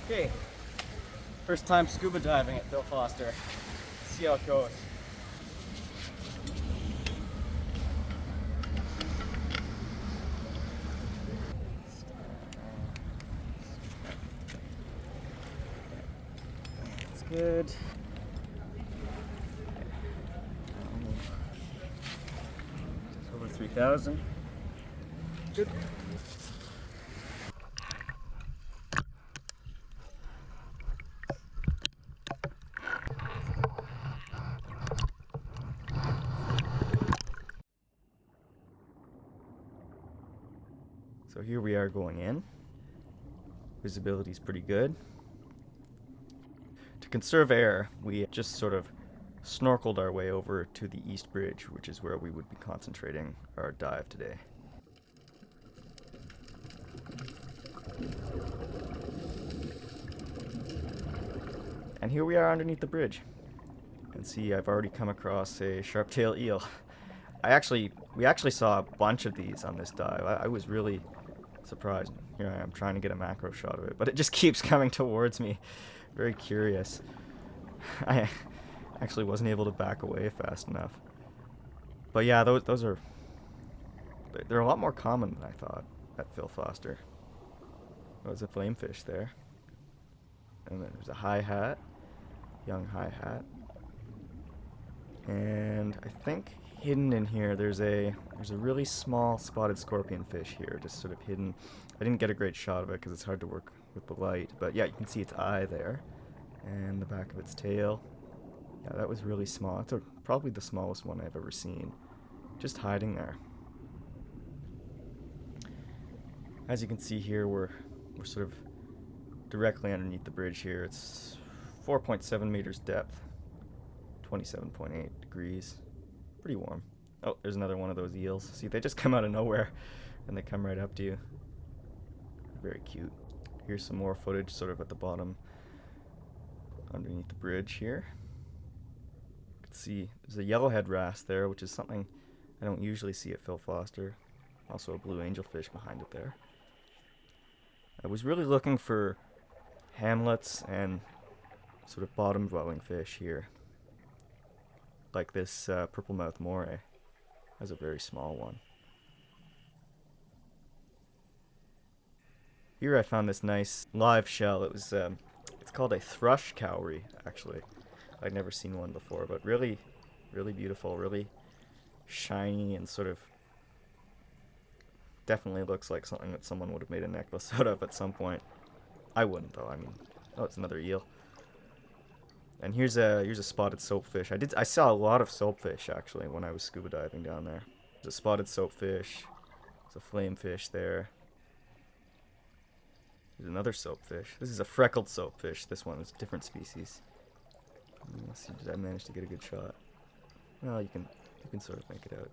Okay, first time scuba diving at Phil Foster. Let's see how it goes. That's good. It's over 3,000. Good. So here we are going in. Visibility is pretty good. To conserve air, we just sort of snorkeled our way over to the East Bridge, which is where we would be concentrating our dive today. And here we are underneath the bridge. You can see I've already come across a sharp-tailed eel. We actually saw a bunch of these on this dive. I was really surprised. Here I am trying to get a macro shot of it, but it just keeps coming towards me. Very curious. I actually wasn't able to back away fast enough. But yeah, those are... They're a lot more common than I thought at Phil Foster. There's a flamefish there. And then there's a high hat. Young high hat. And I think hidden in here there's a really small spotted scorpionfish here, just sort of hidden. I didn't get a great shot of it because it's hard to work with the light, but yeah, you can see its eye there and the back of its tail. Yeah, that was really small. That's probably the smallest one I've ever seen, just hiding there. As you can see here, we're sort of directly underneath the bridge here. It's 4.7 meters depth, 27.8 degrees. Pretty warm. Oh, there's another one of those eels. See, they just come out of nowhere and they come right up to you. Very cute. Here's some more footage sort of at the bottom underneath the bridge here. You can see there's a yellowhead wrasse there, which is something I don't usually see at Phil Foster. Also a blue angelfish behind it there. I was really looking for hamlets and sort of bottom dwelling fish here. Like this purple mouth moray has a very small one. Here I found this nice live shell. It was it's called a thrush cowrie, actually. I'd never seen one before, but really, really beautiful, really shiny, and sort of definitely looks like something that someone would have made a necklace out of at some point. I wouldn't though. I mean, oh, it's another eel. And here's a spotted soapfish. I saw a lot of soapfish actually when I was scuba diving down there. There's a spotted soapfish. There's a flamefish there. There's another soapfish. This is a freckled soapfish. This one is a different species. Let's see, did I manage to get a good shot? Well, you can sort of make it out.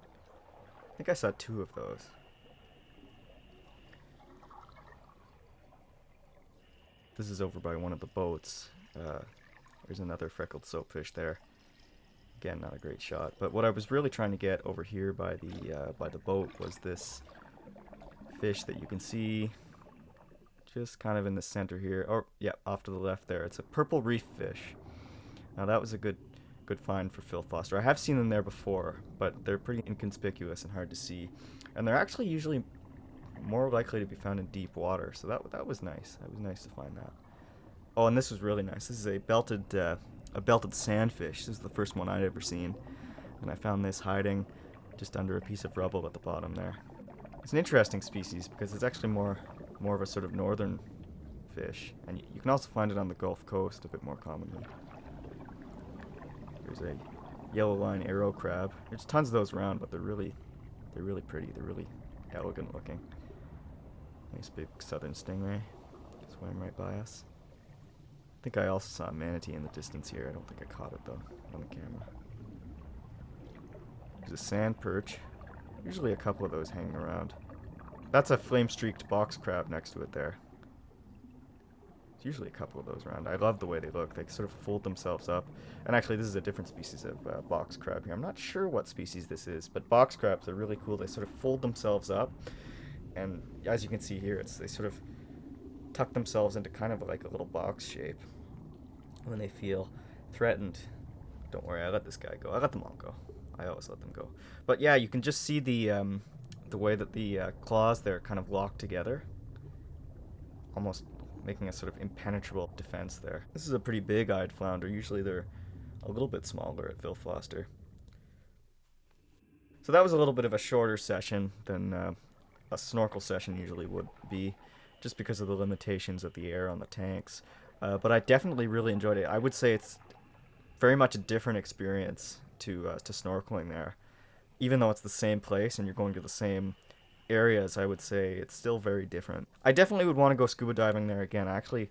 I think I saw two of those. This is over by one of the boats. There's another freckled soapfish there. Again, not a great shot. But what I was really trying to get over here by the boat was this fish that you can see just kind of in the center here. Or yeah, off to the left there. It's a purple reef fish. Now that was a good find for Phil Foster. I have seen them there before, but they're pretty inconspicuous and hard to see. And they're actually usually more likely to be found in deep water. So that was nice. That was nice to find that. Oh, and this was really nice. This is a belted sandfish. This is the first one I'd ever seen, and I found this hiding just under a piece of rubble at the bottom there. It's an interesting species because it's actually more of a sort of northern fish, and you can also find it on the Gulf Coast a bit more commonly. There's a yellow line arrow crab. There's tons of those around, but they're really pretty. They're really elegant looking. Nice big southern stingray swam right by us. I think I also saw a manatee in the distance here. I don't think I caught it though on the camera. There's a sand perch. Usually a couple of those hanging around. That's a flame-streaked box crab next to it there. There's usually a couple of those around. I love the way they look. They sort of fold themselves up. And actually this is a different species of box crab here. I'm not sure what species this is, but box crabs are really cool. They sort of fold themselves up. And as you can see here, they sort of tuck themselves into kind of like a little box shape when they feel threatened. Don't worry, I let this guy go. I let them all go. I always let them go. But yeah, you can just see the way that the claws there kind of lock together, almost making a sort of impenetrable defense there. This is a pretty big-eyed flounder. Usually they're a little bit smaller at Phil Foster. So that was a little bit of a shorter session than a snorkel session usually would be, just because of the limitations of the air on the tanks. But I definitely really enjoyed it. I would say it's very much a different experience to snorkeling there. Even though it's the same place and you're going to the same areas, I would say it's still very different. I definitely would want to go scuba diving there again. I actually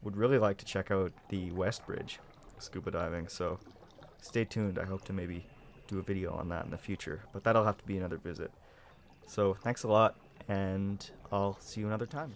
would really like to check out the West Bridge scuba diving, so stay tuned. I hope to maybe do a video on that in the future, but that'll have to be another visit. So thanks a lot, and I'll see you another time.